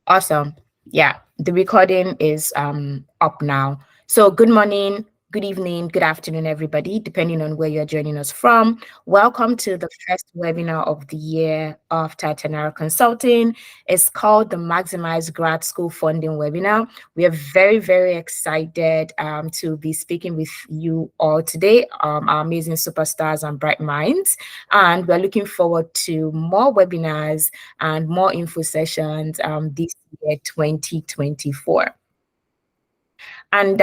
Awesome. Yeah, the recording is up now. So good morning, good evening, good afternoon, everybody, depending on where you're joining us from. Welcome to the first webinar of the year of TitanR Consulting. It's called the Maximize Grad School Funding webinar. We are very, very excited to be speaking with you all today, our amazing superstars and bright minds. And we're looking forward to more webinars and more info sessions this year, 2024. And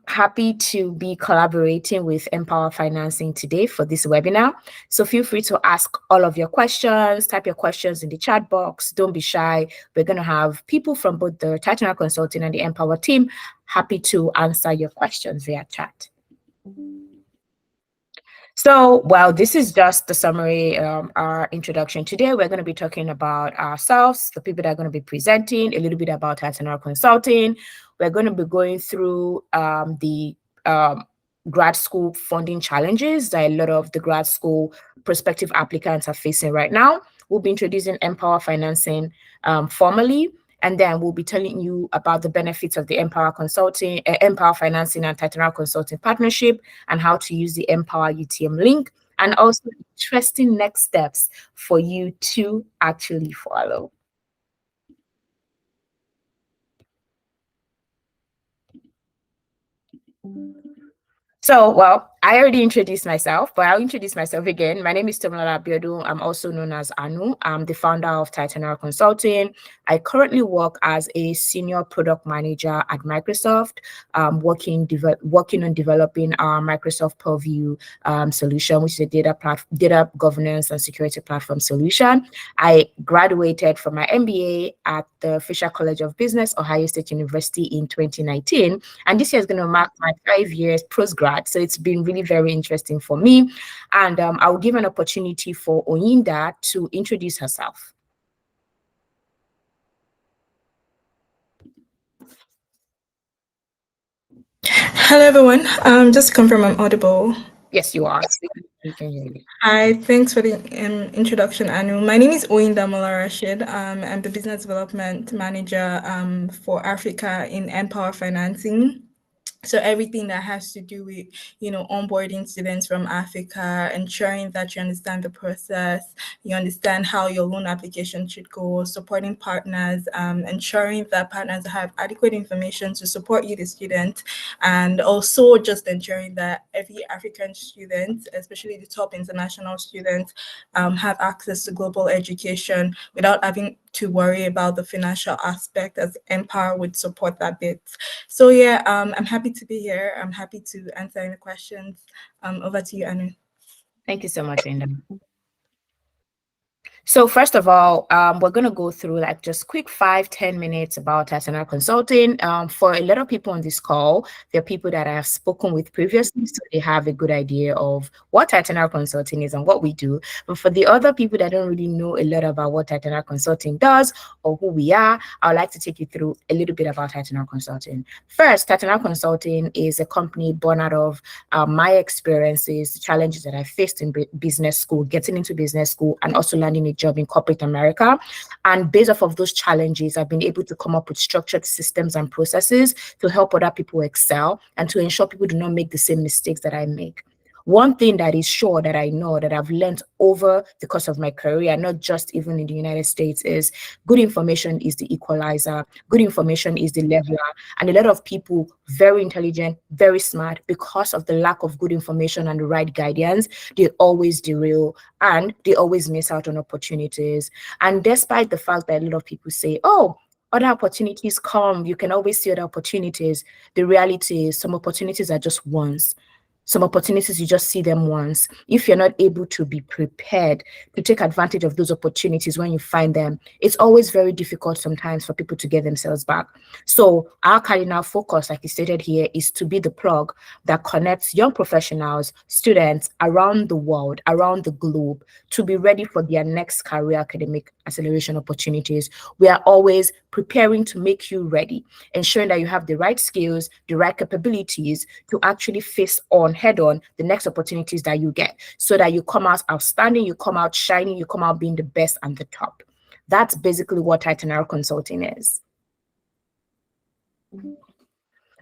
happy to be collaborating with MPower Financing today for this webinar. So feel free to ask all of your questions, type your questions in the chat box. Don't be shy. We're going to have people from both the TitanR Consulting and the MPower team happy to answer your questions via chat. So, well, this is just the summary, our introduction. Today, we're going to be talking about ourselves, the people that are going to be presenting, a little bit about TitanR Consulting. We're going to be going through the grad school funding challenges that a lot of the grad school prospective applicants are facing right now. We'll be introducing MPower Financing formally. And then we'll be telling you about the benefits of the MPower Consulting, MPower Financing and TitanR Consulting partnership and how to use the MPower UTM link, and also interesting next steps for you to actually follow. So, well, I already introduced myself, but I'll introduce myself again. My name is Tomilola Abiodun. I'm also known as Anu. I'm the founder of TitanR Consulting. I currently work as a senior product manager at Microsoft, working on developing our Microsoft Purview solution, which is a data governance and security platform solution. I graduated from my MBA at the Fisher College of Business, Ohio State University in 2019, and this year is going to mark my 5 years postgrad. So it's been really very interesting for me. And I'll give an opportunity for Oyinda to introduce herself. Hello, everyone. Just to confirm I'm audible. Yes, you are. We can hear you. Hi, thanks for the introduction, Anu. My name is Oyindamola Rasheed. I'm the Business Development Manager for Africa in MPower Financing. So everything that has to do with, onboarding students from Africa, ensuring that you understand the process, you understand how your loan application should go, supporting partners, ensuring that partners have adequate information to support you, the student, and also just ensuring that every African student, especially the top international students, have access to global education without having to worry about the financial aspect, as MPower would support that bit. So yeah, I'm happy to be here. I'm happy to answer any questions. Over to you, Anu. Thank you so much, Linda. So first of all, we're going to go through like just quick 5-10 minutes about TitanR Consulting. For a lot of people on this call, there are people that I have spoken with previously, so they have a good idea of what TitanR Consulting is and what we do. But for the other people that don't really know a lot about what TitanR Consulting does or who we are, I would like to take you through a little bit about TitanR Consulting. First, TitanR Consulting is a company born out of my experiences, the challenges that I faced in business school, getting into business school, and also landing a job in corporate America. And based off of those challenges, I've been able to come up with structured systems and processes to help other people excel and to ensure people do not make the same mistakes that I make. One thing that is sure that I know that I've learned over the course of my career, not just even in the United States, is good information is the equalizer, good information is the leveler. And a lot of people, very intelligent, very smart, because of the lack of good information and the right guidance, they always derail and they always miss out on opportunities. And despite the fact that a lot of people say, oh, other opportunities come, you can always see other opportunities, the reality is some opportunities are just once. Some opportunities, you just see them once. If you're not able to be prepared to take advantage of those opportunities when you find them, it's always very difficult sometimes for people to get themselves back. So our cardinal focus, like you stated here, is to be the plug that connects young professionals, students around the world, around the globe, to be ready for their next career academic acceleration opportunities. We are always preparing to make you ready, ensuring that you have the right skills, the right capabilities to actually face on head-on the next opportunities that you get, so that you come out outstanding, you come out shining, you come out being the best and the top. That's basically what TitanR Consulting is.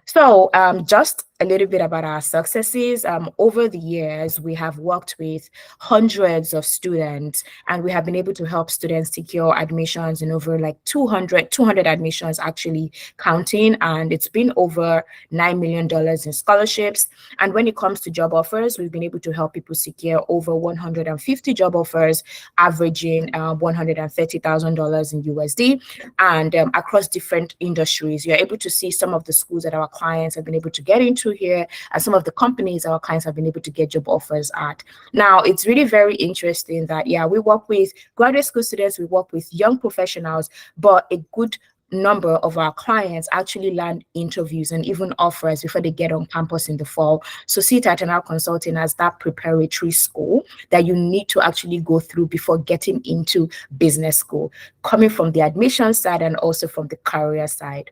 So just a little bit about our successes. Over the years, we have worked with hundreds of students, and we have been able to help students secure admissions in over like 200 admissions actually counting. And it's been over $9 million in scholarships. And when it comes to job offers, we've been able to help people secure over 150 job offers, averaging $130,000 in USD. And across different industries, you're able to see some of the schools that our clients have been able to get into here, and some of the companies our clients have been able to get job offers at. Now, it's really very interesting that, yeah, we work with graduate school students, we work with young professionals, but a good number of our clients actually land interviews and even offers before they get on campus in the fall. So see TitanR Consulting as that preparatory school that you need to actually go through before getting into business school, coming from the admission side and also from the career side.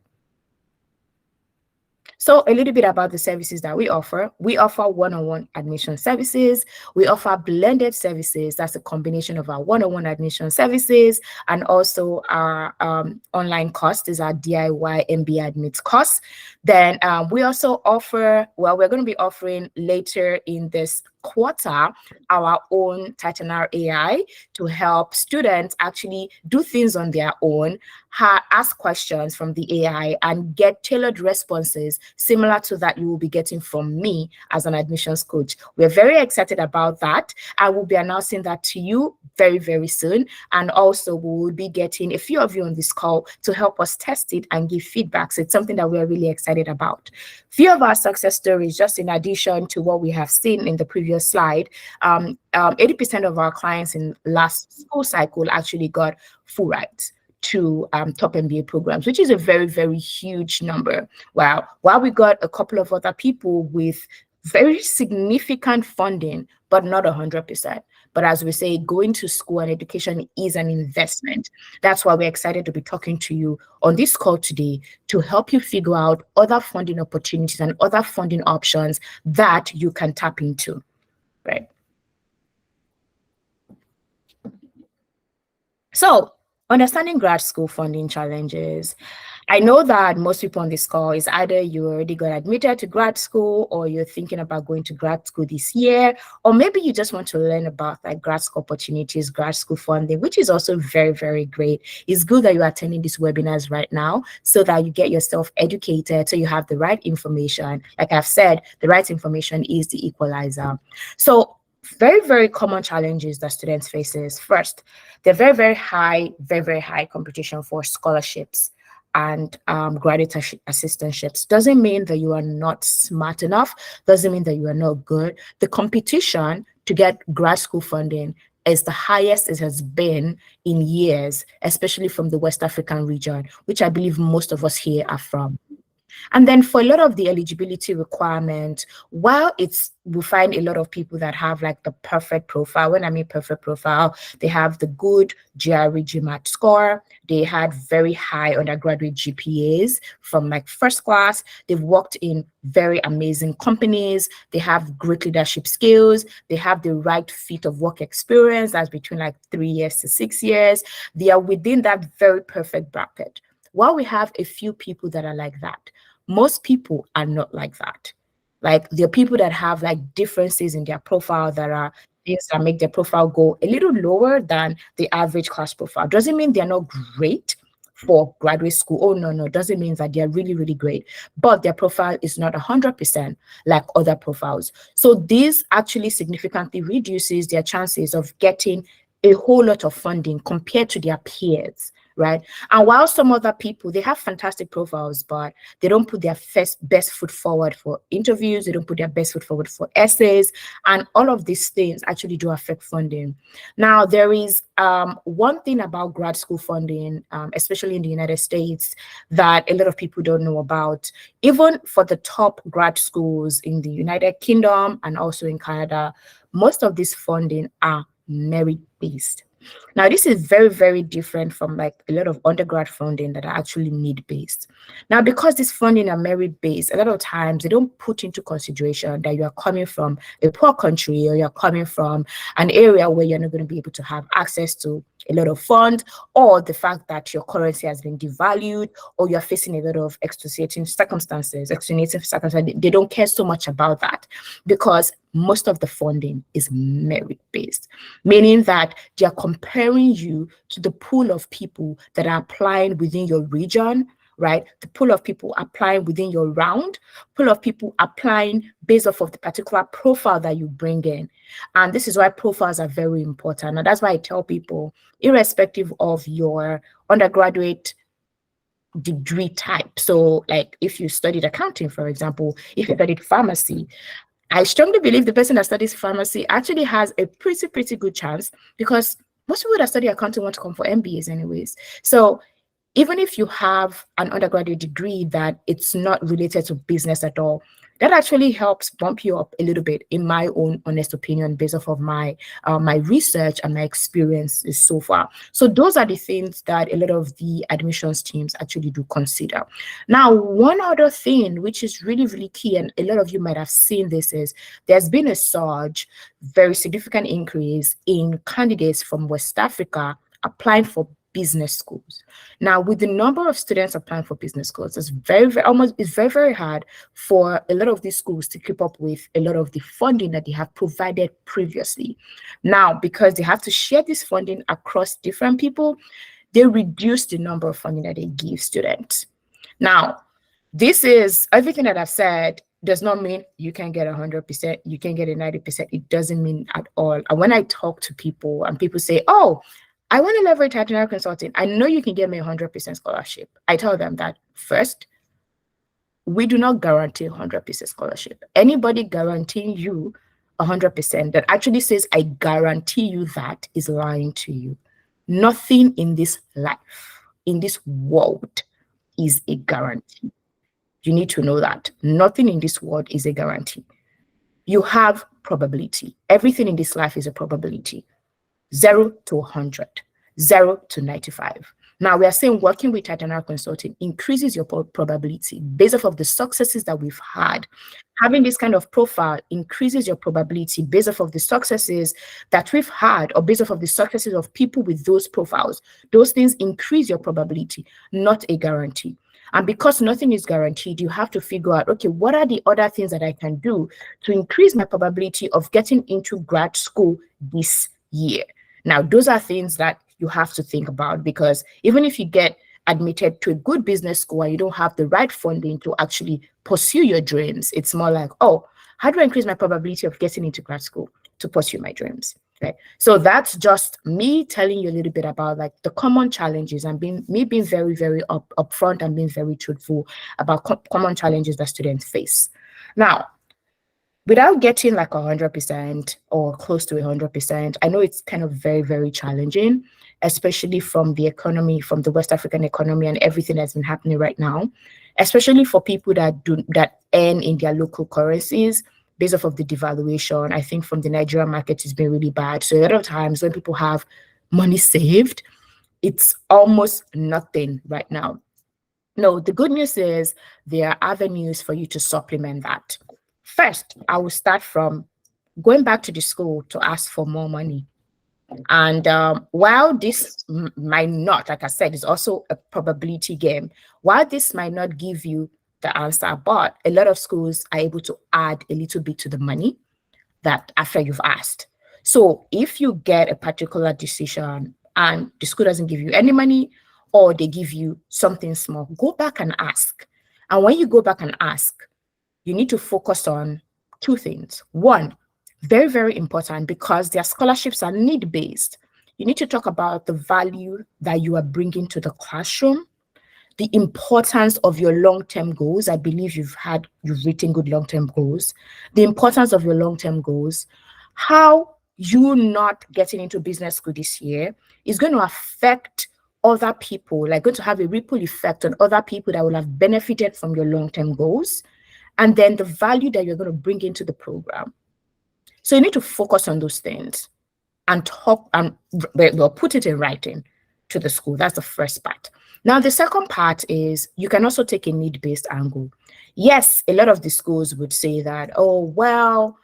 So a little bit about the services that we offer. We offer one-on-one admission services. We offer blended services. That's a combination of our one-on-one admission services and also our online course is our DIY MBA admit course. Then we also offer, well, we're going to be offering later in this quarter our own TitanR AI to help students actually do things on their own, ask questions from the AI and get tailored responses similar to that you will be getting from me as an admissions coach. We're very excited about that. I will be announcing that to you very, very soon. And also we will be getting a few of you on this call to help us test it and give feedback. So it's something that we're really excited about. Few of our success stories, just in addition to what we have seen in the previous slide, 80% of our clients in last school cycle actually got full rides to top MBA programs, which is a very, very huge number. Wow. While we got a couple of other people with very significant funding, but not 100%. But as we say, going to school and education is an investment. That's why we're excited to be talking to you on this call today to help you figure out other funding opportunities and other funding options that you can tap into, right? So, understanding grad school funding challenges. I know that most people on this call is either you already got admitted to grad school or you're thinking about going to grad school this year, or maybe you just want to learn about like grad school opportunities, grad school funding, which is also very, very great. It's good that you're attending these webinars right now so that you get yourself educated, so you have the right information. Like I've said, the right information is the equalizer. So very, very common challenges that students faces. First, they're very, very high competition for scholarships and graduate assistantships. Doesn't mean that you are not smart enough, doesn't mean that you are not good. The competition to get grad school funding is the highest it has been in years, especially from the West African region, which I believe most of us here are from. And then for a lot of the eligibility requirements, while we find a lot of people that have like the perfect profile. When I mean perfect profile, they have the good GRE GMAT score. They had very high undergraduate GPAs from like first class. They've worked in very amazing companies. They have great leadership skills. They have the right fit of work experience. That's between like 3 years to 6 years. They are within that very perfect bracket. While we have a few people that are like that, most people are not like that. Like there are people that have like differences in their profile that are things that make their profile go a little lower than the average class profile. Doesn't mean they're not great for graduate school. Oh, no, doesn't mean that they're really, really great, but their profile is not 100% like other profiles. So this actually significantly reduces their chances of getting a whole lot of funding compared to their peers, right? And while some other people, they have fantastic profiles, but they don't put their best foot forward for interviews, they don't put their best foot forward for essays, and all of these things actually do affect funding. Now, there is one thing about grad school funding, especially in the United States, that a lot of people don't know about. Even for the top grad schools in the United Kingdom and also in Canada, most of this funding are merit-based. Now, this is very, very different from like a lot of undergrad funding that are actually need-based. Now, because this funding are merit-based, a lot of times they don't put into consideration that you are coming from a poor country or you're coming from an area where you're not going to be able to have access to a lot of funds, or the fact that your currency has been devalued, or you're facing a lot of extenuating circumstances. They don't care so much about that, because most of the funding is merit-based, meaning that they are comparing you to the pool of people that are applying within your region, right? The pool of people applying within your round, pool of people applying based off of the particular profile that you bring in. And this is why profiles are very important. And that's why I tell people, irrespective of your undergraduate degree type. So like if you studied accounting, for example, if you studied pharmacy, I strongly believe the person that studies pharmacy actually has a pretty good chance, because most people that study accounting want to come for MBAs anyways. So even if you have an undergraduate degree that it's not related to business at all, that actually helps bump you up a little bit, in my own honest opinion, based off of my research and my experiences so far. So those are the things that a lot of the admissions teams actually do consider. Now, one other thing which is really key, and a lot of you might have seen this, is there's been a surge, very significant increase in candidates from West Africa applying for business schools. Now, with the number of students applying for business schools, it's very hard for a lot of these schools to keep up with a lot of the funding that they have provided previously. Now, because they have to share this funding across different people, they reduce the number of funding that they give students. Now, this is everything that I've said does not mean you can get 100%, you can get a 90%. It doesn't mean at all. And when I talk to people and people say, oh, I want to leverage TitanR Consulting, I know you can get me 100% scholarship. I tell them that first, we do not guarantee 100% scholarship. Anybody guaranteeing you 100% that actually says, I guarantee you that, is lying to you. Nothing in this life, in this world, is a guarantee. You need to know that. Nothing in this world is a guarantee. You have probability. Everything in this life is a probability. 0 to 100, 0 to 95. Now, we are saying working with TitanR Consulting increases your probability based off of the successes that we've had. Having this kind of profile increases your probability based off of the successes that we've had, or based off of the successes of people with those profiles. Those things increase your probability, not a guarantee. And because nothing is guaranteed, you have to figure out, okay, what are the other things that I can do to increase my probability of getting into grad school this year? Now, those are things that you have to think about, because even if you get admitted to a good business school and you don't have the right funding to actually pursue your dreams, it's more like, oh, how do I increase my probability of getting into grad school to pursue my dreams? Okay, so that's just me telling you a little bit about like the common challenges, and being very upfront and being very truthful about common challenges that students face. Now, without getting like 100% or close to 100%, I know it's kind of very challenging, especially from the economy, from the West African economy and everything that's been happening right now, especially for people that earn in their local currencies based off of the devaluation. I think from the Nigerian market, it's been really bad. So a lot of times when people have money saved, it's almost nothing right now. No, the good news is there are avenues for you to supplement that. First, I will start from going back to the school to ask for more money. And while this might not, like I said, is also a probability game, while this might not give you the answer, but a lot of schools are able to add a little bit to the money that after you've asked. So if you get a particular decision and the school doesn't give you any money, or they give you something small, go back and ask. And when you go back and ask, you need to focus on two things. One, very important, because their scholarships are need-based. You need to talk about the value that you are bringing to the classroom, the importance of your long-term goals. I believe you've written good long-term goals. The importance of your long-term goals, how you not getting into business school this year is going to affect other people, like going to have a ripple effect on other people that will have benefited from your long-term goals, and then the value that you're going to bring into the program. So you need to focus on those things and talk and put it in writing to the school. That's the first part. Now, the second part is you can also take a need-based angle. Yes, a lot of the schools would say that, oh, well,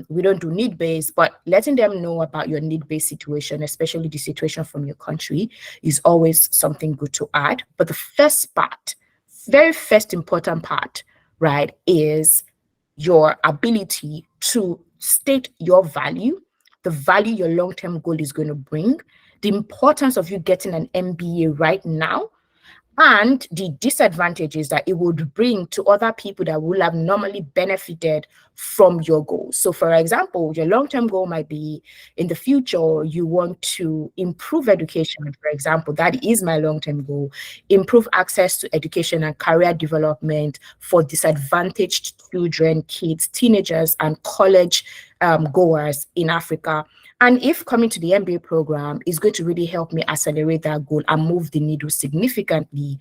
we don't do need-based, but letting them know about your need-based situation, especially the situation from your country, is always something good to add. But the first part, very first important part, right, is your ability to state your value, the value your long-term goal is going to bring, the importance of you getting an MBA right now, and the disadvantages that it would bring to other people that will have normally benefited from your goals. So, for example, your long-term goal might be in the future, you want to improve education, for example. That is my long-term goal. Improve access to education and career development for disadvantaged children, kids, teenagers, and college goers in Africa. And if coming to the MBA program is going to really help me accelerate that goal and move the needle significantly,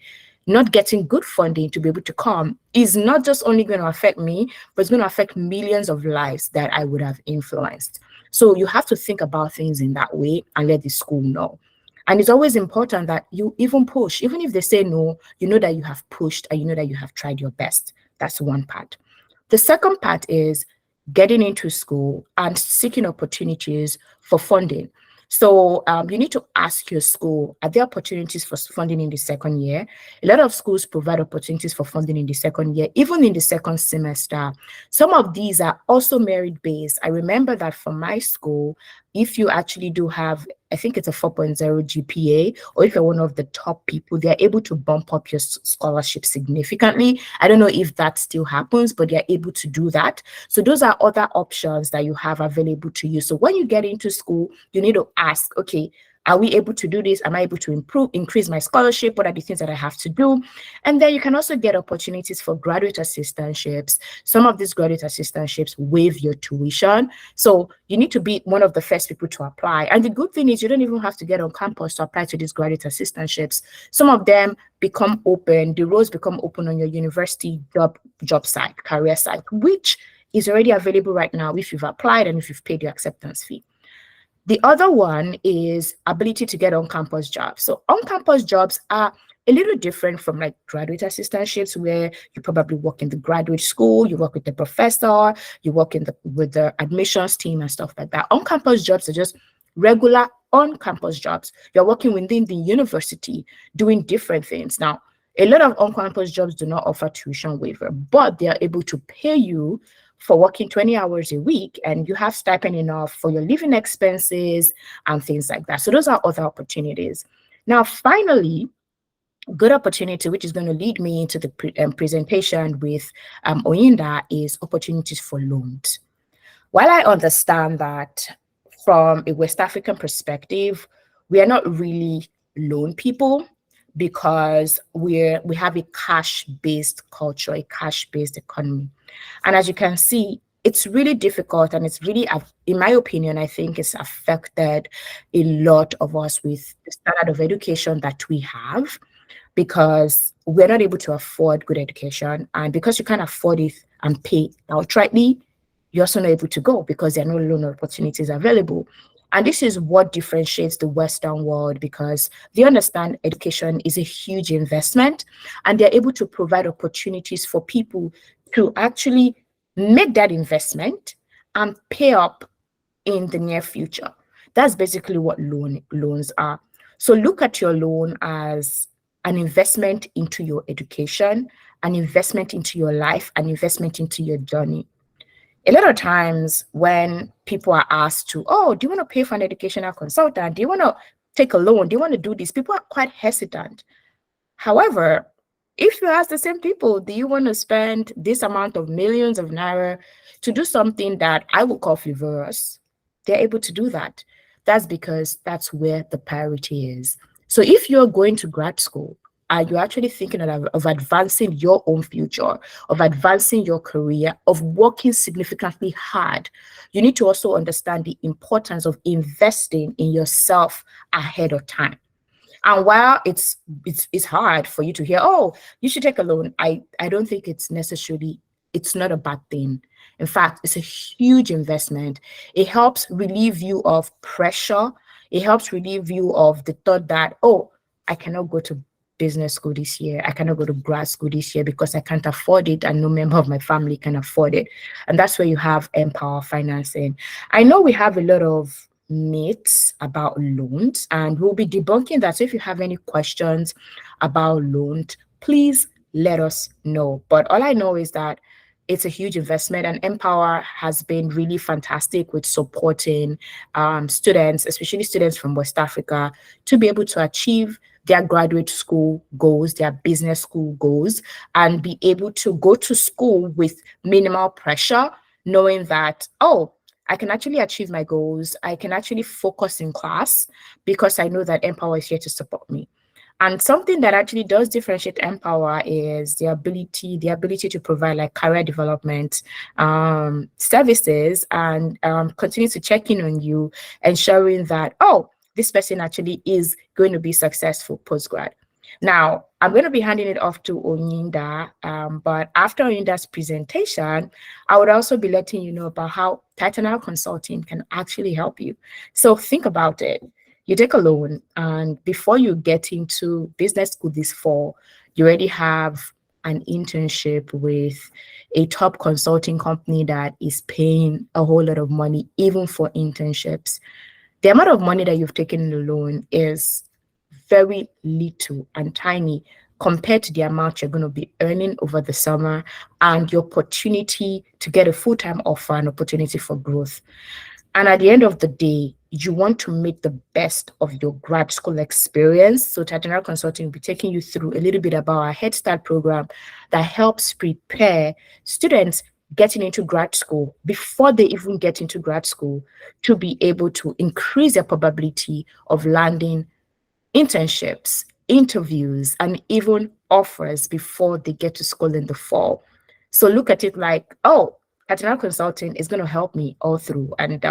not getting good funding to be able to come is not just only going to affect me, but it's going to affect millions of lives that I would have influenced. So you have to think about things in that way and let the school know. And it's always important that you even push, even if they say no, you know that you have pushed and you know that you have tried your best. That's one part. The second part is getting into school and seeking opportunities for funding. So you need to ask your school, are there opportunities for funding in the second year? A lot of schools provide opportunities for funding in the second year, even in the second semester. Some of these are also merit-based. I remember that for my school, if you actually do have, I think it's a 4.0 GPA, or if you're one of the top people, they're able to bump up your scholarship significantly. I don't know if that still happens, but they're able to do that. So those are other options that you have available to you. So when you get into school, you need to ask, okay, are we able to do this? Am I able to increase my scholarship? What are the things that I have to do? And then you can also get opportunities for graduate assistantships. Some of these graduate assistantships waive your tuition. So you need to be one of the first people to apply. And the good thing is you don't even have to get on campus to apply to these graduate assistantships. Some of them become open, the roles become open on your university job site, career site, which is already available right now if you've applied and if you've paid your acceptance fee. The other one is ability to get on-campus jobs. So on-campus jobs are a little different from like graduate assistantships, where you probably work in the graduate school, you work with the professor, you work with the admissions team and stuff like that. On-campus jobs are just regular on-campus jobs. You're working within the university doing different things. Now, a lot of on-campus jobs do not offer tuition waiver, but they are able to pay you for working 20 hours a week, and you have stipend enough for your living expenses and things like that. So those are other opportunities. Now, finally, good opportunity, which is going to lead me into the presentation with Oyinda, is opportunities for loans. While I understand that from a West African perspective, we are not really loan people because we have a cash-based culture, a cash-based economy. And as you can see, it's really difficult, and it's really, in my opinion, I think it's affected a lot of us with the standard of education that we have, because we're not able to afford good education. And because you can't afford it and pay outrightly, you're also not able to go because there are no loan opportunities available. And this is what differentiates the Western world, because they understand education is a huge investment and they're able to provide opportunities for people to actually make that investment and pay up in the near future. That's basically what loans are. So look at your loan as an investment into your education, an investment into your life, an investment into your journey. A lot of times when people are asked to, oh, do you want to pay for an educational consultant? Do you want to take a loan? Do you want to do this? People are quite hesitant. However, if you ask the same people, do you want to spend this amount of millions of naira to do something that I would call frivolous? They're able to do that. That's because that's where the priority is. So if you're going to grad school, and you're actually thinking of advancing your own future, of advancing your career, of working significantly hard, you need to also understand the importance of investing in yourself ahead of time. And while it's hard for you to hear, oh, you should take a loan, I don't think it's not a bad thing. In fact, it's a huge investment. It helps relieve you of pressure. It helps relieve you of the thought that, oh, I cannot go to business school this year. I cannot go to grad school this year because I can't afford it and no member of my family can afford it. And that's where you have MPower Financing. I know we have a lot of myths about loans and we'll be debunking that. So if you have any questions about loans, please let us know. But all I know is that it's a huge investment, and Empower has been really fantastic with supporting students, especially students from West Africa, to be able to achieve their graduate school goals, their business school goals, and be able to go to school with minimal pressure, knowing that, oh, I can actually achieve my goals. I can actually focus in class because I know that Empower is here to support me. And something that actually does differentiate Empower is the ability to provide like career development services and continue to check in on you, ensuring that, oh, this person actually is going to be successful post-grad. Now, I'm going to be handing it off to Oyinda, but after Oyinda's presentation, I would also be letting you know about how TitanR Consulting can actually help you. So think about it. You take a loan, and before you get into business school this fall, you already have an internship with a top consulting company that is paying a whole lot of money, even for internships. The amount of money that you've taken in the loan is very little and tiny compared to the amount you're going to be earning over the summer and the opportunity to get a full-time offer and opportunity for growth. And at the end of the day, you want to make the best of your grad school experience. So TitanR Consulting will be taking you through a little bit about our Head Start program that helps prepare students getting into grad school before they even get into grad school to be able to increase their probability of landing internships, interviews, and even offers before they get to school in the fall. So look at it like, oh, TitanR Consulting is going to help me all through. And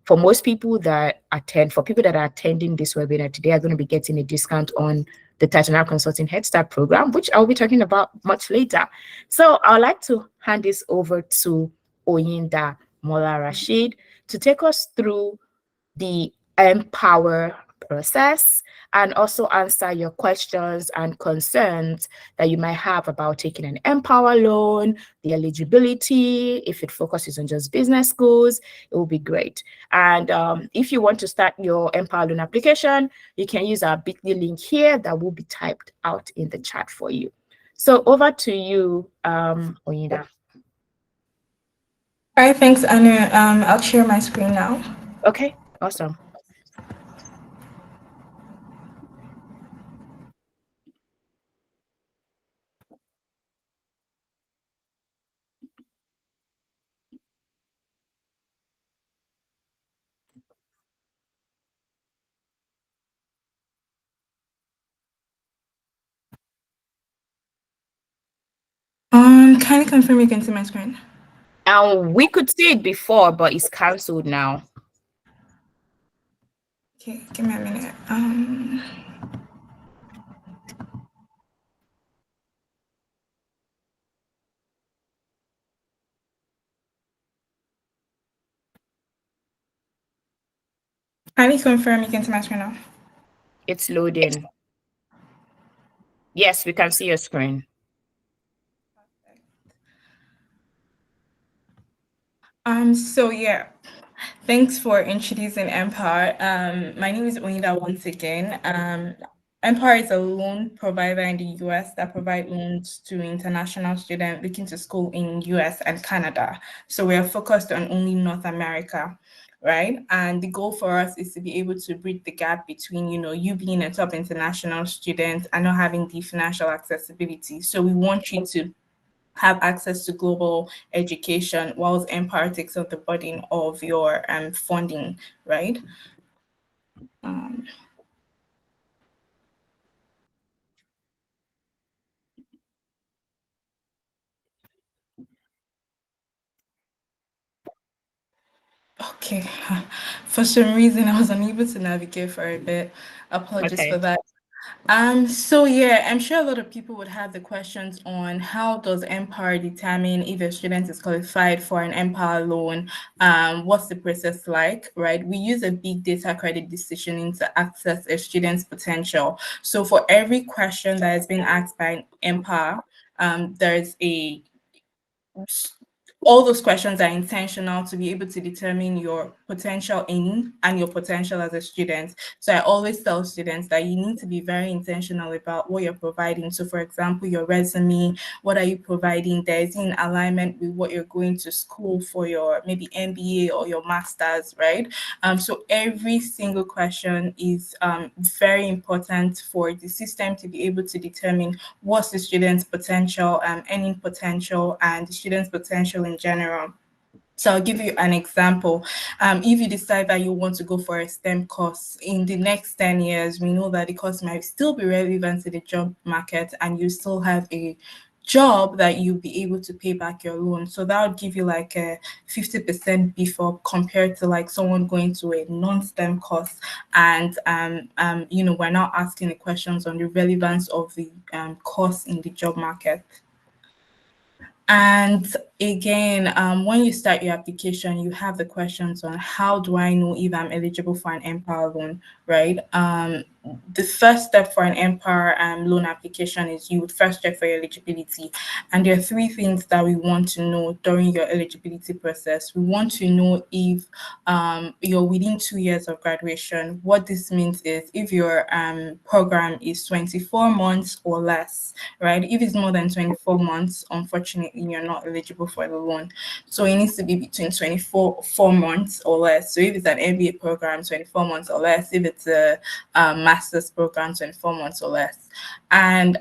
for most people that attend, for people that are attending this webinar today, are going to be getting a discount on the TitanR Consulting Head Start program, which I'll be talking about much later. So I'd like to hand this over to Oyindamola Rasheed to take us through the Empower process and also answer your questions and concerns that you might have about taking an Empower loan, the eligibility, if it focuses on just business schools, it will be great. And if you want to start your Empower loan application, you can use our bit.ly link here that will be typed out in the chat for you. So over to you, Oyinda. All right, thanks, Anu. I'll share my screen now. Okay, awesome. Can you confirm you can see my screen? We could see it before, but it's cancelled now. Okay, give me a minute. Can you confirm you can see my screen now? It's loading. Yes, we can see your screen. So yeah, thanks for introducing Empower. My name is Oyinda once again. Empower is a loan provider in the US that provide loans to international students looking to school in US and Canada. So we are focused on only North America, right? And the goal for us is to be able to bridge the gap between, you being a top international student and not having the financial accessibility. So we want you to have access to global education whilst Empire takes on the burden of your funding, right? Okay, for some reason I was unable to navigate for a bit. Apologies Okay. for that. So yeah, I'm sure a lot of people would have the questions on how does MPower determine if a student is qualified for an MPower loan? What's the process like, right? We use a big data credit decisioning to access a student's potential. So for every question that has been asked by MPower, there's a all those questions are intentional to be able to determine your potential in and your potential as a student. So I always tell students that you need to be very intentional about what you're providing. So for example, your resume, what are you providing there? Is in alignment with what you're going to school for, your maybe MBA or your master's, right? So every single question is very important for the system to be able to determine what's the student's potential, earning potential, and the student's potential in general. So I'll give you an example. If you decide that you want to go for a STEM course in the next 10 years, we know that the course might still be relevant to the job market and you still have a job that you'll be able to pay back your loan. So that would give you like a 50% before compared to like someone going to a non-STEM course. And, we're not asking the questions on the relevance of the course in the job market. And again, when you start your application, you have the questions on how do I know if I'm eligible for an MPower loan, right? The first step for an MPower loan application is you would first check for your eligibility. And there are three things that we want to know during your eligibility process. We want to know if you're within 2 years of graduation. What this means is if your program is 24 months or less, right? If it's more than 24 months, unfortunately, you're not eligible for the loan. So it needs to be between 24 4 months or less. So if it's an MBA program, 24 months or less. If it's a master's program, 24 months or less. And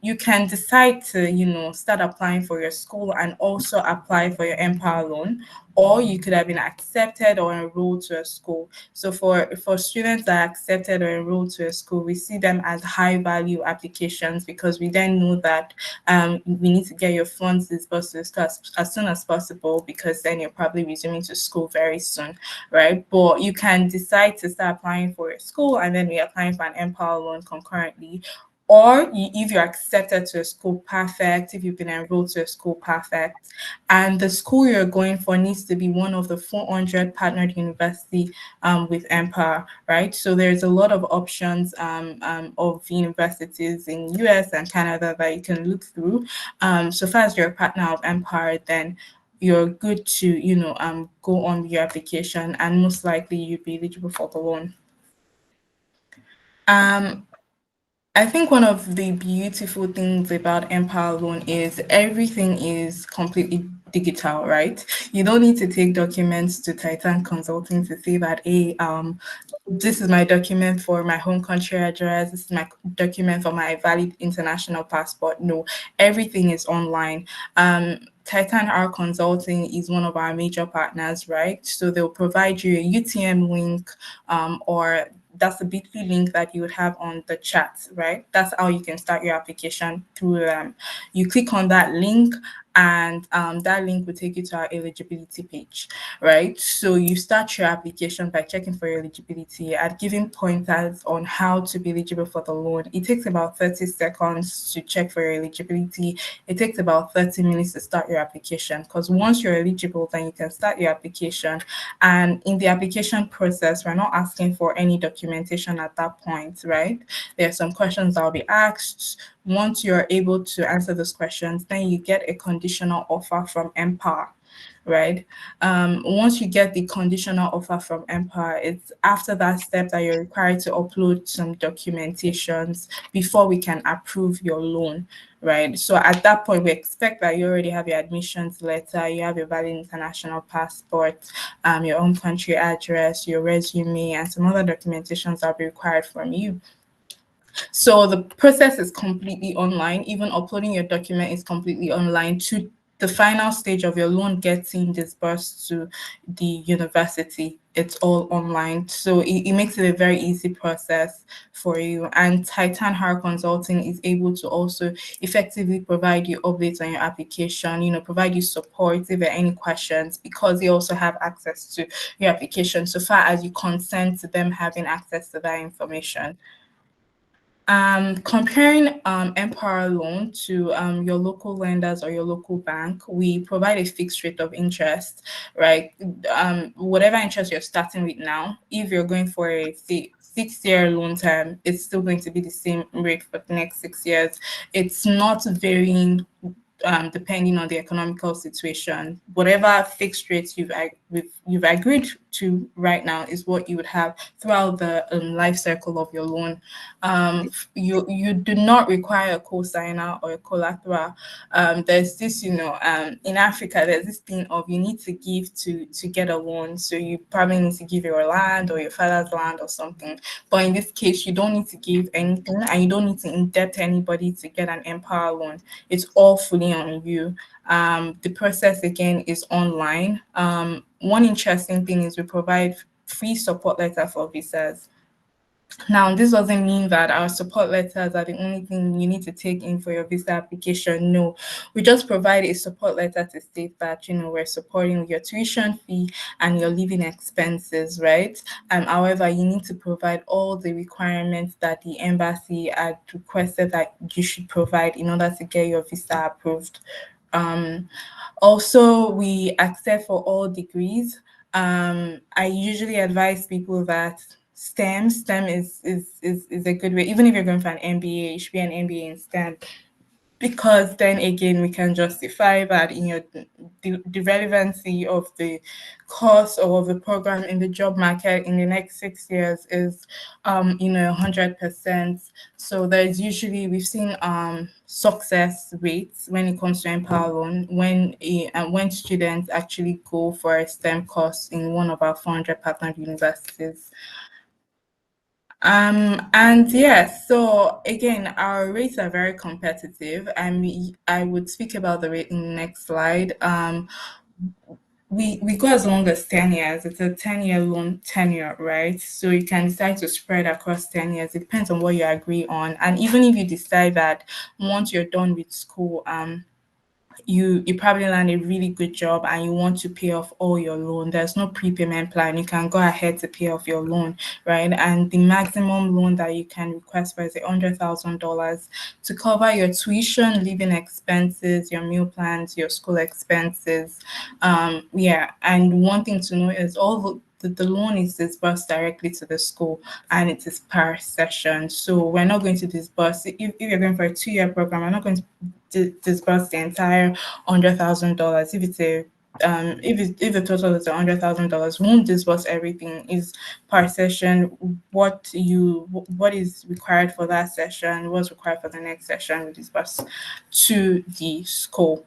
you can decide to, start applying for your school and also apply for your MPower loan, or you could have been accepted or enrolled to a school. So for students that are accepted or enrolled to a school, we see them as high value applications because we then know that we need to get your funds disbursed as soon as possible because then you're probably resuming to school very soon, right? But you can decide to start applying for a school and then be applying for an MPower loan concurrently, or if you're accepted to a school, perfect. If you've been enrolled to a school, perfect. And the school you're going for needs to be one of the 400 partnered university with MPower, right? So there's a lot of options of universities in US and Canada that you can look through. So far as you're a partner of MPower, then you're good to, go on with your application and most likely you'll be eligible for the loan. Um, I think one of the beautiful things about MPower Loan is everything is completely digital, right? You don't need to take documents to Titan Consulting to say that, hey, this is my document for my home country address, this is my document for my valid international passport. No, everything is online. TitanR Consulting is one of our major partners, right? So they'll provide you a UTM link or that's the bit.ly link that you would have on the chat, right? That's how you can start your application through them. You click on that link and that link will take you to our eligibility page, right? So you start your application by checking for your eligibility and giving pointers on how to be eligible for the loan. It takes about 30 seconds to check for your eligibility. It takes about 30 minutes to start your application because once you're eligible, then you can start your application. And in the application process, we're not asking for any documentation at that point, right? There are some questions that will be asked. Once you're able to answer those questions, then you get a conditional offer from MPower, right? Once you get the conditional offer from MPower, it's after that step that you're required to upload some documentations before we can approve your loan, right? So at that point, we expect that you already have your admissions letter, you have your valid international passport, your home country address, your resume, and some other documentations that will be required from you. So the process is completely online. Even uploading your document is completely online to the final stage of your loan getting disbursed to the university. It's all online. So it makes it a very easy process for you. And TitanR Consulting is able to also effectively provide you updates on your application, provide you support if there are any questions, because they also have access to your application so far as you consent to them having access to that information. Comparing MPower loan to your local lenders or your local bank, we provide a fixed rate of interest, right? Whatever interest you're starting with now, if you're going for a 6-year loan term, it's still going to be the same rate for the next 6 years. It's not varying depending on the economical situation. Whatever fixed rates you've agreed to right now is what you would have throughout the life cycle of your loan. You do not require a co-signer or a collateral. There's this, in Africa, there's this thing of you need to give to get a loan. So you probably need to give your land or your father's land or something. But in this case, you don't need to give anything, and you don't need to indebt anybody to get an Empower loan. It's all fully on you. The process again is online. One interesting thing is we provide free support letter for visas. Now, this doesn't mean that our support letters are the only thing you need to take in for your visa application. No, we just provide a support letter to state that, we're supporting your tuition fee and your living expenses, right? However, you need to provide all the requirements that the embassy had requested that you should provide in order to get your visa approved. Um, Also, we accept for all degrees. I usually advise people that STEM is a good way. Even if you're going for an MBA, it should be an MBA in STEM, because then again we can justify that in the relevancy of the course or of the program in the job market in the next 6 years is 100%. So there's usually, we've seen success rates when it comes to Empower Loan when students actually go for a STEM course in one of our 400 partner universities. And yes, so again, our rates are very competitive, and I would speak about the rate in the next slide. We go as long as 10 years. It's a 10-year loan tenure, right? So you can decide to spread across 10 years. It depends on what you agree on. And even if you decide that once you're done with school, you probably land a really good job and you want to pay off all your loan, there's no prepayment plan. You can go ahead to pay off your loan, right? And the maximum loan that you can request for is $100,000 to cover your tuition, living expenses, your meal plans, your school expenses. Yeah, and one thing to know is all the loan is disbursed directly to the school, and it is per session. So we're not going to disburse, if you're going for a 2-year program, we're not going to disburse the entire $100,000. If the total is $100,000, won't disburse everything. Is per session what is required for that session, what's required for the next session, we disburse to the school.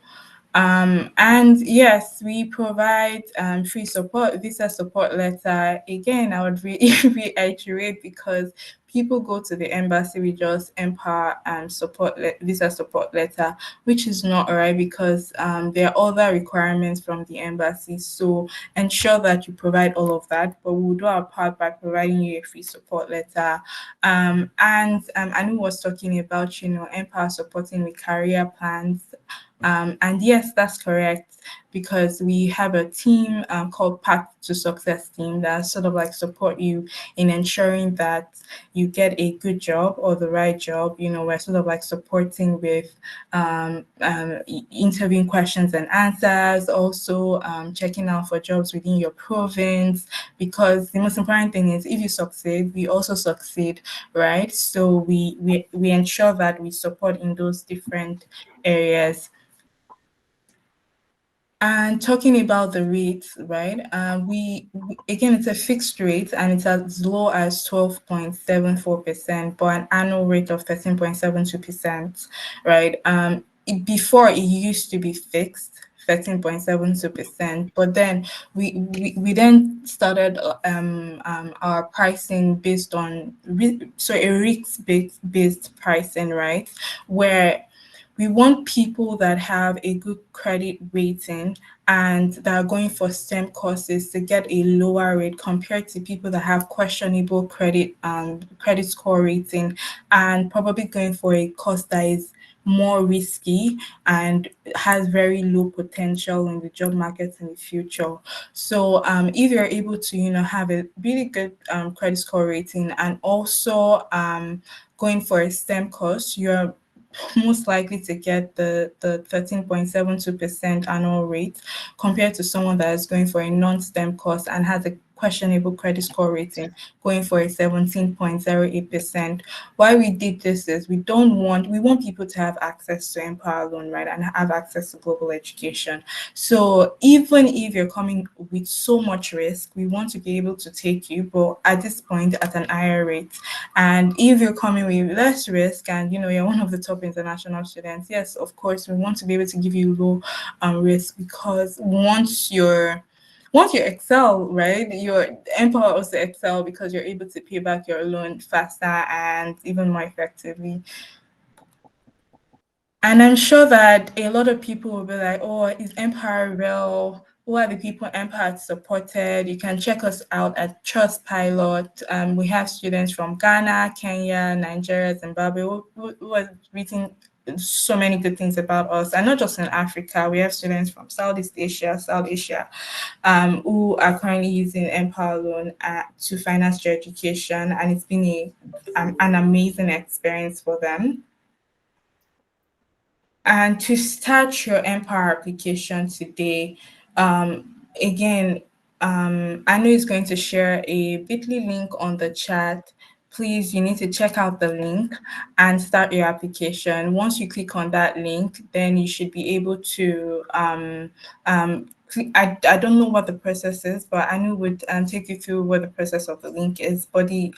And yes, we provide free support, visa support letter. Again, I would reiterate, because people go to the embassy with just Empower visa support letter, which is not right, because there are other requirements from the embassy. So ensure that you provide all of that, but we'll do our part by providing you a free support letter. And Anu was talking about, Empower supporting with career plans. And yes, that's correct, because we have a team called Path to Success team that sort of like support you in ensuring that you get a good job or the right job. We're sort of like supporting with interviewing questions and answers, also checking out for jobs within your province, because the most important thing is if you succeed, we also succeed, right? So we ensure that we support in those different areas. And talking about the rates, right? Again, it's a fixed rate and it's as low as 12.74%, but an annual rate of 13.72%, right? Before, it used to be fixed, 13.72%, but then we then started our pricing based on a risk based pricing, right? Where we want people that have a good credit rating and that are going for STEM courses to get a lower rate compared to people that have questionable credit score rating and probably going for a course that is more risky and has very low potential in the job market in the future. So if you're able to, have a really good credit score rating and also going for a STEM course, you're most likely to get the 13.72% annual rate compared to someone that is going for a non-STEM course and has a questionable credit score rating going for a 17.08%. Why we did this is we want people to have access to Empower Loan, right, and have access to global education. So even if you're coming with so much risk, we want to be able to take you, but at this point at an higher rate. And if you're coming with less risk and you're one of the top international students, yes, of course, we want to be able to give you low risk, because once you excel, right, your Empower also excel because you're able to pay back your loan faster and even more effectively. And I'm sure that a lot of people will be like, oh, is Empire real? Who are the people Empire supported? You can check us out at Trustpilot. We have students from Ghana, Kenya, Nigeria, Zimbabwe who have written so many good things about us. And not just in Africa, we have students from Southeast Asia, South Asia, who are currently using Empower Loan to finance their education. And it's been an amazing experience for them. And to start your Empower application today, again, Anu is going to share a bit.ly link on the chat. Please, you need to check out the link and start your application. Once you click on that link, then you should be able to I don't know what the process is, but Anu would take you through what the process of the link is. But the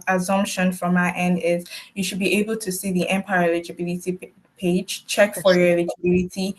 assumption from our end is you should be able to see the Empower eligibility page, check for your eligibility,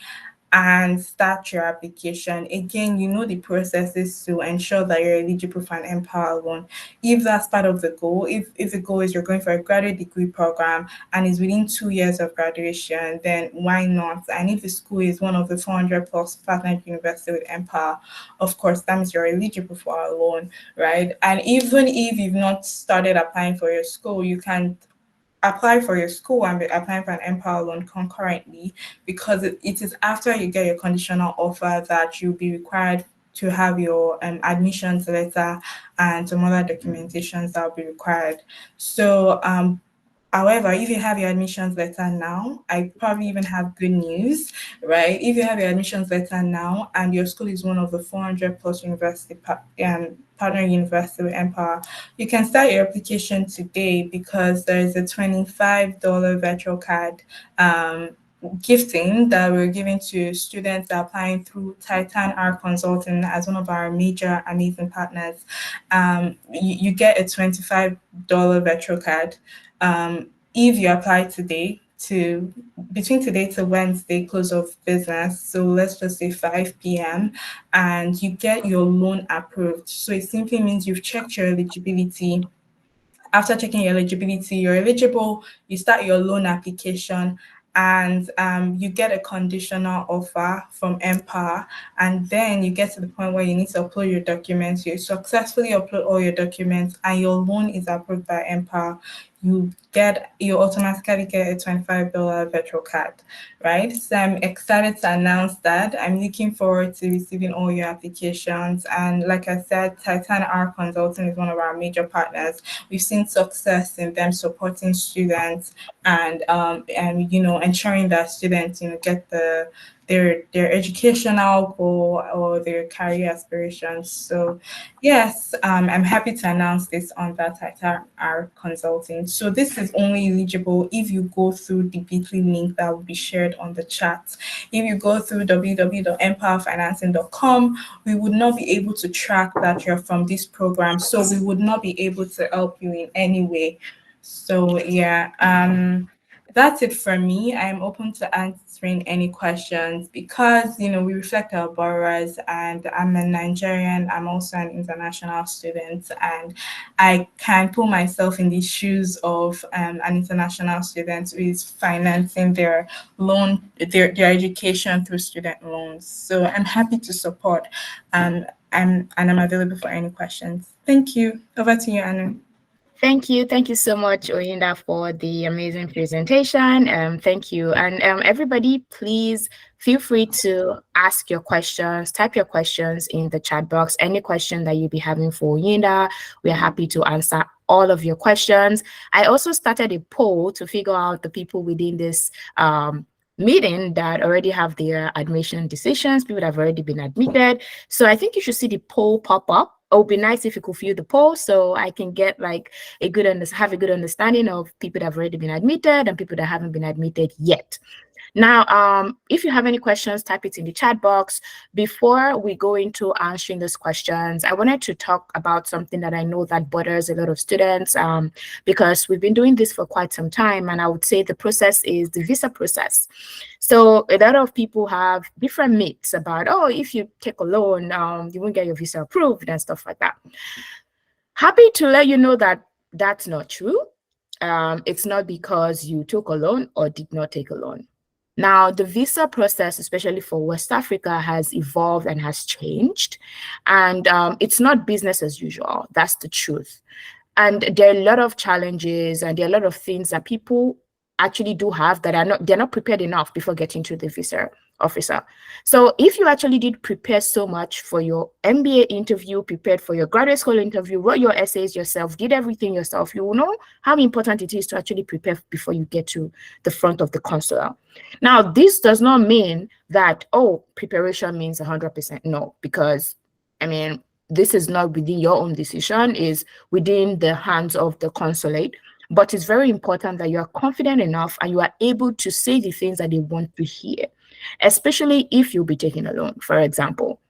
and start your application. Again, you know the processes to ensure that you're eligible for an Empower loan. If that's part of the goal, if the goal is you're going for a graduate degree program and is within 2 years of graduation, then why not? And if the school is one of the 400 plus partner university with Empower, of course, that means you're eligible for a loan, right? And even if you've not started applying for your school, you can apply for your school and be applying for an Empower loan concurrently, because it is after you get your conditional offer that you'll be required to have your admissions letter and some other documentations that will be required. So however, if you have your admissions letter now, I probably even have good news, right? If you have your admissions letter now and your school is one of the 400 plus university partner university with Empower, you can start your application today, because there is a $25 virtual card gifting that we're giving to students that are applying through TitanR Consulting as one of our major amazing partners. You get a $25 virtual card if you apply today to between today to Wednesday close of business, so let's just say 5 p.m., and you get your loan approved. So it simply means you've checked your eligibility. After checking your eligibility, you're eligible, you start your loan application, and you get a conditional offer from Empower, and then you get to the point where you need to upload your documents. You successfully upload all your documents and your loan is approved by Empower. You automatically get a $25 virtual card, right? So I'm excited to announce that. I'm looking forward to receiving all your applications. And like I said, TitanR Consulting is one of our major partners. We've seen success in them supporting students and ensuring that students get their educational goal or their career aspirations. So yes, I'm happy to announce this on that TitanR Consulting. So this is only eligible if you go through the bit.ly link that will be shared on the chat. If you go through www.empowerfinancing.com, we would not be able to track that you're from this program. So we would not be able to help you in any way. So yeah, that's it from me. I'm open to answering any questions, because we reflect our borrowers, and I'm a Nigerian. I'm also an international student, and I can put myself in the shoes of an international student who is financing their their education through student loans. So I'm happy to support, and I'm available for any questions. Thank you. Over to you, Anu. Thank you. Thank you so much, Oyinda, for the amazing presentation. Thank you. And everybody, please feel free to ask your questions, type your questions in the chat box. Any question that you'll be having for Oyinda, we are happy to answer all of your questions. I also started a poll to figure out the people within this meeting that already have their admission decisions, people that have already been admitted. So I think you should see the poll pop up. It would be nice if you could fill the poll so I can get like have a good understanding of people that have already been admitted and people that haven't been admitted yet. Now, if you have any questions, type it in the chat box. Before we go into answering those questions, I wanted to talk about something that I know that bothers a lot of students because we've been doing this for quite some time, and I would say the process is the visa process. So a lot of people have different myths about, oh, if you take a loan, you won't get your visa approved and stuff like that. Happy to let you know that that's not true. It's not because you took a loan or did not take a loan. Now, the visa process, especially for West Africa, has evolved and has changed. And it's not business as usual. That's the truth. And there are a lot of challenges and there are a lot of things that people actually do have that they're not prepared enough before getting to the visa officer. So if you actually did prepare so much for your MBA interview, prepared for your graduate school interview, wrote your essays yourself, did everything yourself, you will know how important it is to actually prepare before you get to the front of the consulate. Now, this does not mean that, oh, preparation means 100%. No, because, I mean, this is not within your own decision, is within the hands of the consulate. But it's very important that you are confident enough and you are able to say the things that they want to hear, especially if you'll be taking a loan, for example.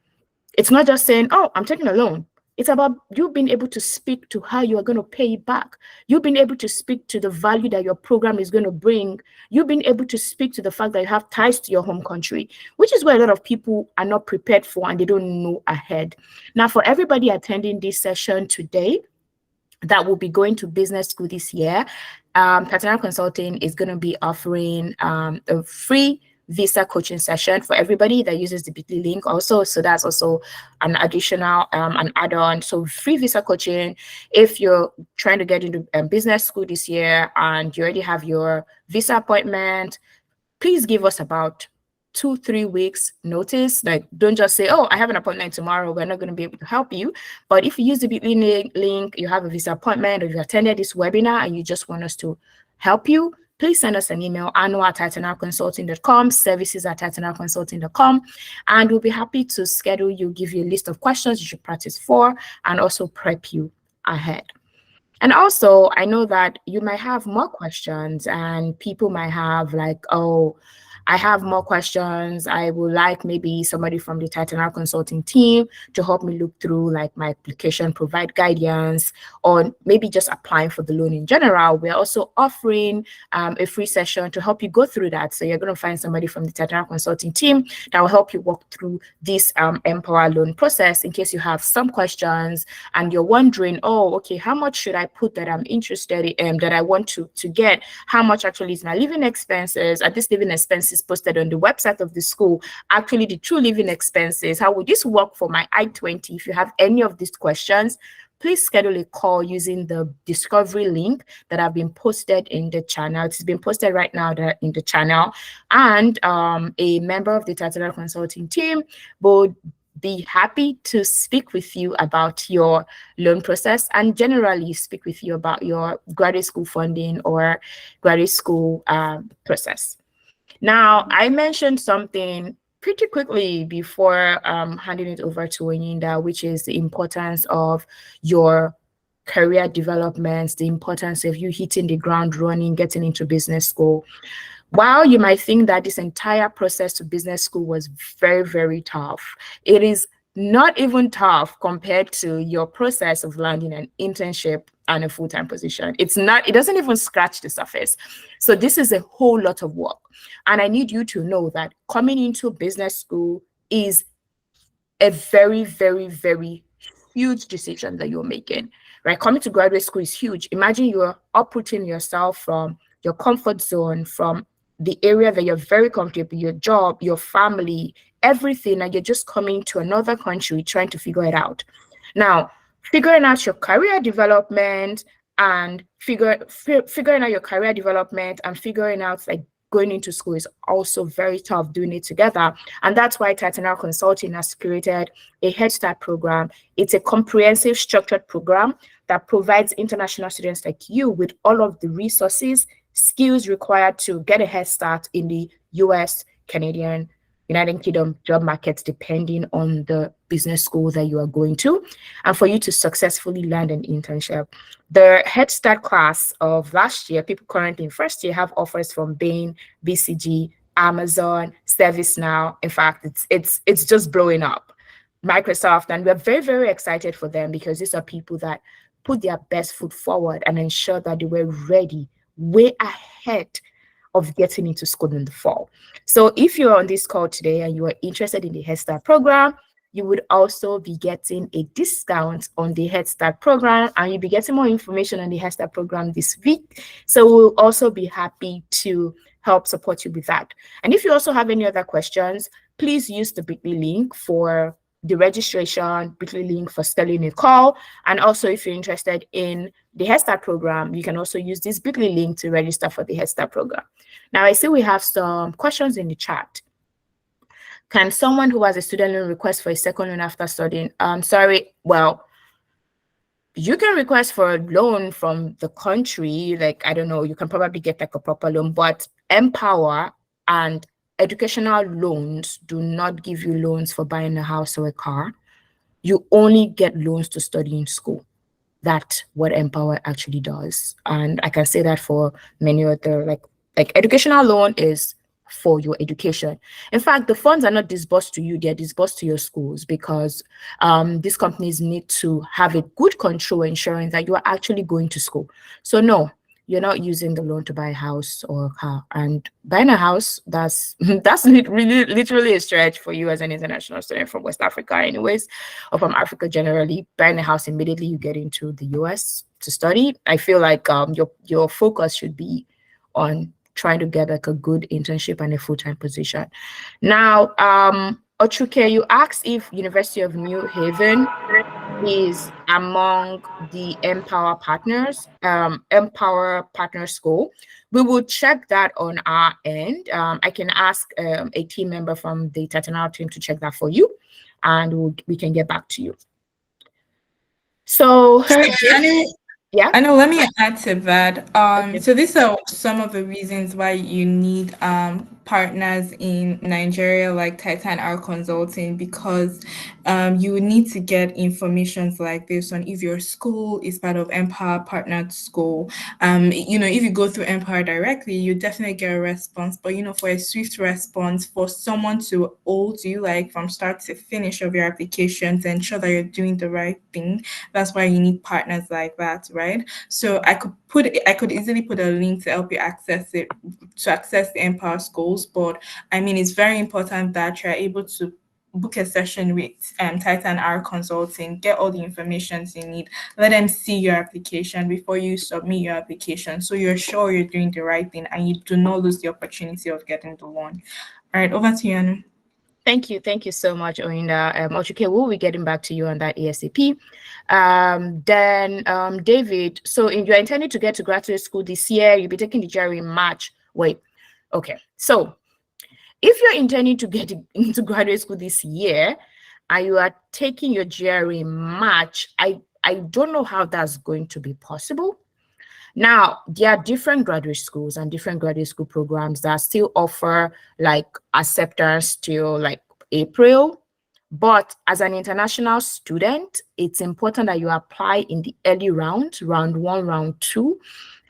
It's not just saying, oh, I'm taking a loan. It's about you being able to speak to how you are going to pay it back. You've been able to speak to the value that your program is going to bring. You've been able to speak to the fact that you have ties to your home country, which is where a lot of people are not prepared for and they don't know ahead. Now, for everybody attending this session today, that will be going to business school this year, TitanR Consulting is going to be offering a free visa coaching session for everybody that uses the bit.ly link also. So that's also an additional, an add-on. So free visa coaching, if you're trying to get into business school this year and you already have your visa appointment, please give us about 2-3 weeks notice. Like, don't just say, oh, I have an appointment tomorrow, we're not going to be able to help you. But if you use the bit.ly link, you have a visa appointment, or you attended this webinar and you just want us to help you, please send us an email, annual@titanrconsulting.com, services@titanrconsulting.com, and we'll be happy to schedule you, give you a list of questions you should practice for, and also prep you ahead. And also, I know that you might have more questions and people might have like, oh, I have more questions. I would like maybe somebody from the TitanR Consulting team to help me look through like my application, provide guidance, or maybe just applying for the loan in general. We're also offering a free session to help you go through that. So you're going to find somebody from the TitanR Consulting team that will help you walk through this MPower loan process in case you have some questions and you're wondering, oh, okay, how much should I put that I'm interested in, that I want to get? How much actually is my living expenses? Are these living expenses posted on the website of the school actually the true living expenses? How would this work for my I-20? If you have any of these questions, please schedule a call using the discovery link that have been posted in the channel. It's been posted right now in the channel, and a member of the TitanR Consulting team would be happy to speak with you about your loan process and generally speak with you about your graduate school funding or graduate school process. Now, I mentioned something pretty quickly before handing it over to Oyinda, which is the importance of your career development, the importance of you hitting the ground running, getting into business school. While you might think that this entire process to business school was very, very tough, it is not even tough compared to your process of landing an internship and a full-time position. It doesn't even scratch the surface. So this is a whole lot of work. And I need you to know that coming into business school is a very, very, very huge decision that you're making, right? Coming to graduate school is huge. Imagine you're uprooting yourself from your comfort zone, from the area that you're very comfortable, your job, your family, everything, and you're just coming to another country trying to figure it out. Now, figuring out your career development and figuring out like going into school is also very tough doing it together. And that's why TitanR Consulting has created a Head Start program. It's a comprehensive structured program that provides international students like you with all of the resources, skills required to get a head start in the US, Canadian, United Kingdom job markets, depending on the business school that you are going to, and for you to successfully land an internship. The Head Start class of last year, people currently in first year have offers from Bain, BCG, Amazon, ServiceNow. In fact, it's just blowing up. Microsoft, and we're very, very excited for them because these are people that put their best foot forward and ensure that they were ready way ahead of getting into school in the fall. So if you're on this call today and you are interested in the Head Start program, you would also be getting a discount on the Head Start program, and you'll be getting more information on the Head Start program this week. So we'll also be happy to help support you with that. And if you also have any other questions, please use the Bitly link for the registration, Bitly link for scheduling a call. And also, if you're interested in the Head Start program, you can also use this Bitly link to register for the Head Start program. Now, I see we have some questions in the chat. Can someone who has a student loan request for a second loan after studying? Well, you can request for a loan from the country. Like, I don't know, you can probably get like a proper loan, but MPower and educational loans do not give you loans for buying a house or a car. You only get loans to study in school. That's what MPower actually does. And I can say that for many other, like educational loan is for your education. In fact, the funds are not disbursed to you, they're disbursed to your schools because these companies need to have a good control ensuring that you are actually going to school. So no, you're not using the loan to buy a house or a car. And buying a house, that's literally a stretch for you as an international student from West Africa anyways, or from Africa generally. Buying a house immediately you get into the US to study. I feel like your focus should be on trying to get like a good internship and a full-time position. Now, Ochuke, you asked if University of New Haven is among the MPower partners, MPower Partner School. We will check that on our end. I can ask a team member from the TitanR team to check that for you, and we can get back to you. So, Sorry, yeah. I know, let me add to that. Okay. So these are some of the reasons why you need partners in Nigeria like TitanR Consulting, because you would need to get information like this on if your school is part of MPower Partnered School. If you go through MPower directly, you definitely get a response. But for a swift response, for someone to hold you like from start to finish of your application to ensure that you're doing the right thing, that's why you need partners like that, right? So I could easily put a link to help you access the MPower schools, but I mean it's very important that you're able to book a session with TitanR Consulting, get all the information you need, let them see your application before you submit your application, so you're sure you're doing the right thing and you do not lose the opportunity of getting the loan. All right, over to you, Anu. Thank you so much, Oyinda. Ochuke, we'll be getting back to you on that ASAP. Then David, so if you're intending to get to graduate school this year, you'll be taking the GRE in March. Wait, okay. So if you're intending to get into graduate school this year and you are taking your GRE in March, I don't know how that's going to be possible. Now, there are different graduate schools and different graduate school programs that still offer like acceptance till like April. But as an international student, it's important that you apply in the early round 1, round 2.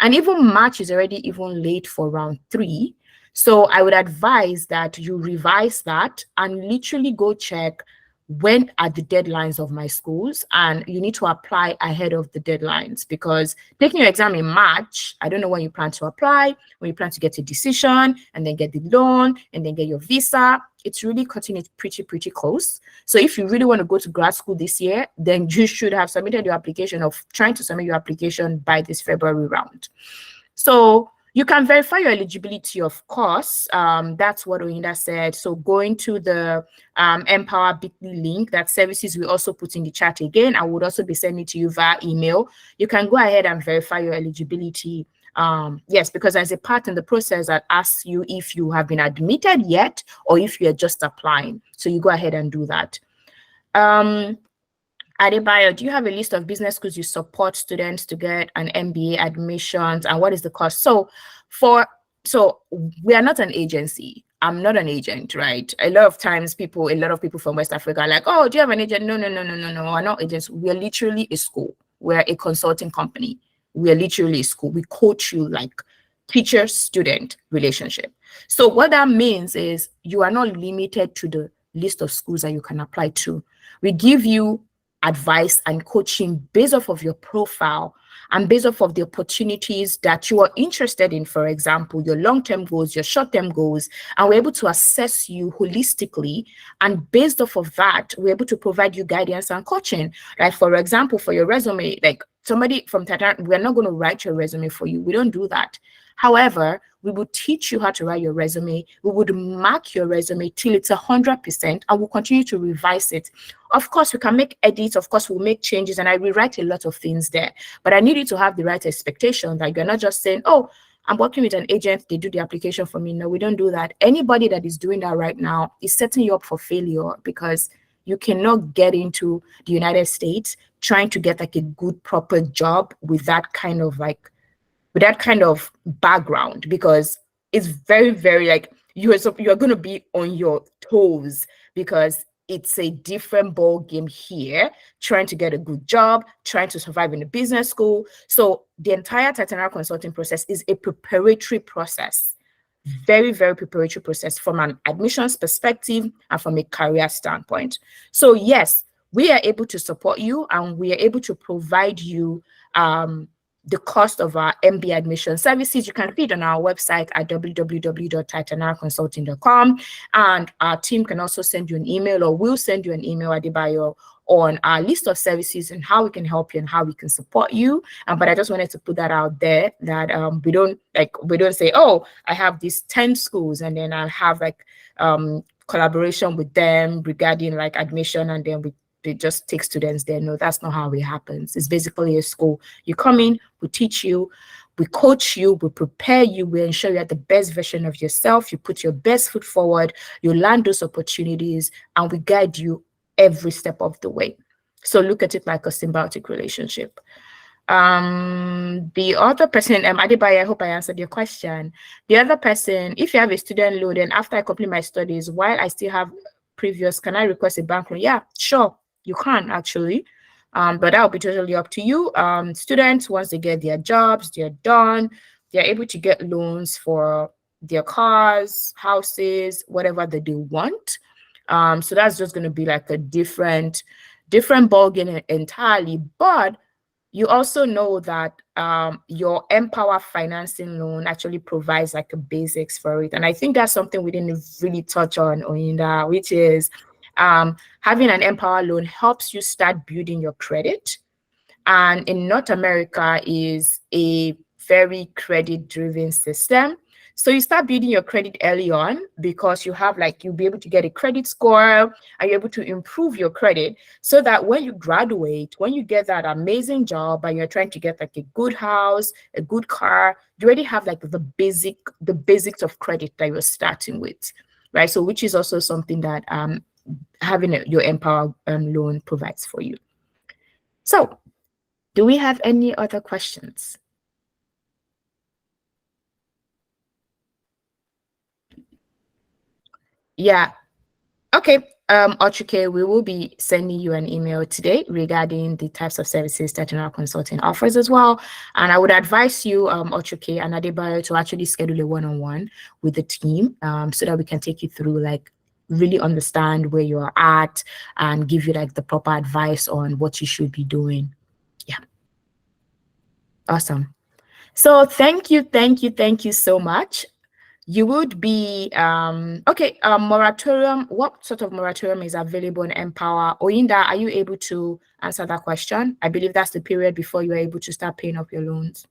And even March is already even late for round 3. So I would advise that you revise that and literally go check when are the deadlines of my schools, and you need to apply ahead of the deadlines, because taking your exam in March, I don't know when you plan to apply, when you plan to get a decision and then get the loan and then get your visa. It's really cutting it pretty close. So if you really want to go to grad school this year, then you should have submitted your application of trying to submit your application by this February round. So you can verify your eligibility, of course. That's what Oyinda said. So going to the MPower Bitly link, that services we also put in the chat again. I would also be sending it to you via email. You can go ahead and verify your eligibility Yes, because there's a part in the process that asks you if you have been admitted yet or if you're just applying. So you go ahead and do that. Adebayo, do you have a list of business schools you support students to get an MBA admissions, and what is the cost? So we are not an agency. I'm not an agent, right? A lot of people from West Africa are like, oh, do you have an agent? No. We're not agents. We're literally a school. We're a consulting company. We're literally a school. We coach you like teacher-student relationship. So what that means is you are not limited to the list of schools that you can apply to. We give you advice and coaching based off of your profile and based off of the opportunities that you are interested in, for example, your long-term goals, your short-term goals, and we're able to assess you holistically. And based off of that, we're able to provide you guidance and coaching. Like, for example, for your resume, like somebody from TitanR, we're not going to write your resume for you. We don't do that. However, we will teach you how to write your resume. We would mark your resume till it's 100%, and we'll continue to revise it. Of course, we can make edits. Of course, we'll make changes, and I rewrite a lot of things there. But I need you to have the right expectation that you're not just saying, oh, I'm working with an agent, they do the application for me. No, we don't do that. Anybody that is doing that right now is setting you up for failure, because you cannot get into the United States trying to get like a good, proper job with that kind of background, because it's very, very like you're going to be on your toes, because it's a different ball game here, trying to get a good job, trying to survive in a business school. So the entire TitanR consulting process is a preparatory process, very, very preparatory process from an admissions perspective and from a career standpoint. So yes, we are able to support you, and we are able to provide you the cost of our MBA admission services. You can see it on our website at www.titanrconsulting.com. And our team can also send you an email, or will send you an email, Adebayo, on our list of services and how we can help you and how we can support you. But I just wanted to put that out there, that we don't say, oh, I have these 10 schools and then I'll have like collaboration with them regarding like admission, and then they just take students there. No, that's not how it happens. It's basically a school. You come in, we teach you, we coach you, we prepare you, we ensure you're the best version of yourself. You put your best foot forward, you land those opportunities, and we guide you every step of the way. So look at it like a symbiotic relationship. The other person, Adebayo, I hope I answered your question. The other person, if you have a student loan, and after I complete my studies, while I still have previous, can I request a bank loan? Yeah, sure. You can actually, but that'll be totally up to you. Students, once they get their jobs, they're done, they're able to get loans for their cars, houses, whatever that they want. So that's just going to be like a different ballgame entirely. But you also know that your MPower Financing loan actually provides like a basics for it. And I think that's something we didn't really touch on, Oyinda, which is having an MPower loan helps you start building your credit. And in North America is a very credit-driven system. So you start building your credit early on, because you have you'll be able to get a credit score, and you're able to improve your credit, so that when you graduate, when you get that amazing job and you're trying to get like a good house, a good car, you already have like the basics of credit that you're starting with, right? So which is also something that having your MPower loan provides for you. So do we have any other questions? Yeah. Okay. Ochuke, we will be sending you an email today regarding the types of services that TitanR Consulting offers as well. And I would advise you, Ochuke and Adebayo, to actually schedule a one-on-one with the team, so that we can take you through really understand where you are at and give you the proper advice on what you should be doing. Yeah. Awesome. So thank you so much. You would be okay. Moratorium. What sort of moratorium is available in MPower? Oyinda, are you able to answer that question? I believe that's the period before you are able to start paying up your loans.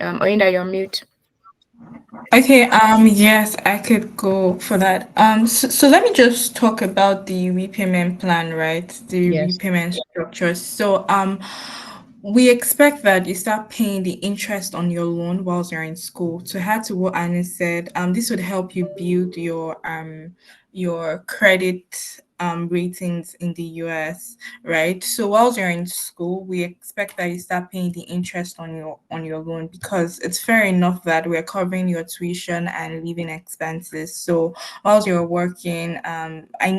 Oyinda, you're on mute. Okay, yes, I could go for that. So let me just talk about the repayment plan, right? The Yes. repayment structure. So, we expect that you start paying the interest on your loan whilst you're in school. To add to what Annie said, this would help you build your credit ratings in the US, right? So whilst you're in school, we expect that you start paying the interest on your loan because it's fair enough that we're covering your tuition and living expenses. So whilst you're working,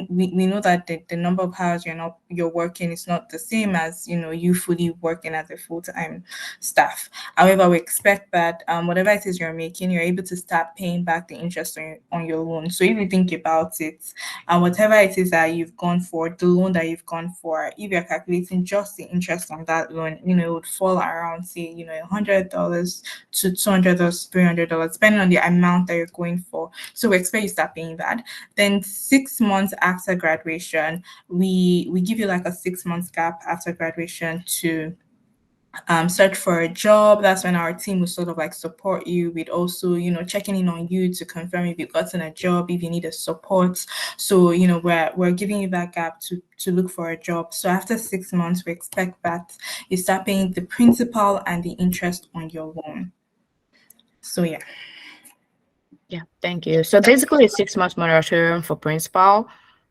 we know that the number of hours you're working is not the same as you fully working as a full-time staff. However, we expect that whatever it is you're making, you're able to start paying back the interest on your loan. So if you think about it, and whatever it is that you've gone for, the loan that you've gone for, if you're calculating just the interest on that loan, it would fall around, say, $100 to $200, $300, depending on the amount that you're going for. So we expect you start paying that. Then 6 months after graduation, we give you like a 6 months gap after graduation to search for a job. That's when our team will sort of like support you with also, checking in on you to confirm if you've gotten a job, if you need a support. So, we're giving you that gap to look for a job. So after 6 months, we expect that you start paying the principal and the interest on your loan. So yeah. Yeah, thank you. So basically, a 6 months moratorium for principal,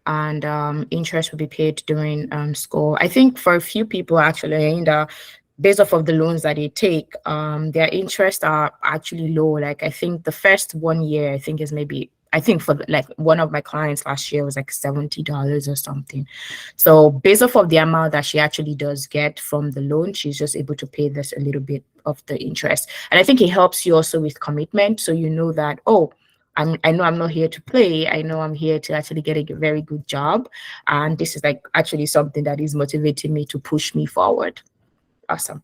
and interest will be paid during school. I think for a few people actually, in the based off of the loans that they take, their interests are actually low. Like I think the first 1 year, I think is maybe. I think for like one of my clients last year was like $70 or something. So based off of the amount that she actually does get from the loan, she's just able to pay this a little bit of the interest. And I think it helps you also with commitment. So you know that, oh, I know I'm not here to play. I know I'm here to actually get a very good job. And this is like actually something that is motivating me to push me forward. Awesome.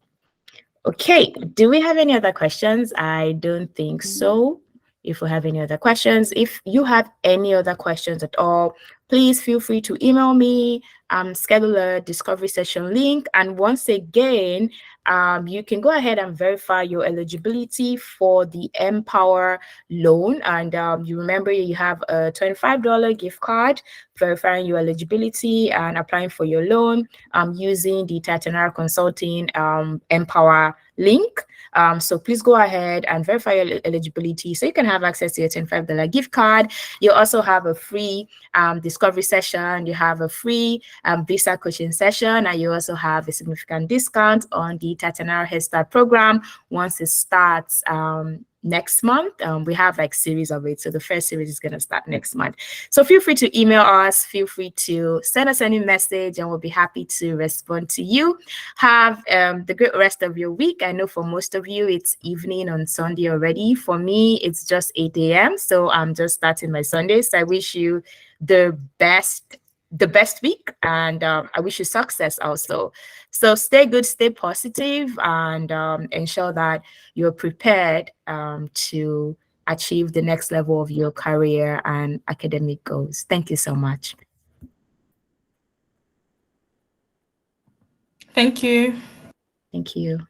Okay, do we have any other questions? I don't think so. If we have any other questions, if you have any other questions at all, please feel free to email me, schedule a discovery session link. And once again, you can go ahead and verify your eligibility for the MPower loan. And you remember you have a $25 gift card, verifying your eligibility and applying for your loan using the TitanR Consulting MPower link. So please go ahead and verify your eligibility so you can have access to your $25 gift card. You also have a free discovery session. You have a free visa coaching session, and you also have a significant discount on the TitanR Head Start program once it starts next month. We have like series of it. So the first series is going to start next month. So feel free to email us, feel free to send us any message, and we'll be happy to respond to you. Have the great rest of your week. I know for most of you, it's evening on Sunday already. For me, it's just 8 a.m. So I'm just starting my Sunday. So I wish you the best week, and I wish you success also. So stay good, stay positive, and ensure that you're prepared to achieve the next level of your career and academic goals. Thank you so much. Thank you. Thank you.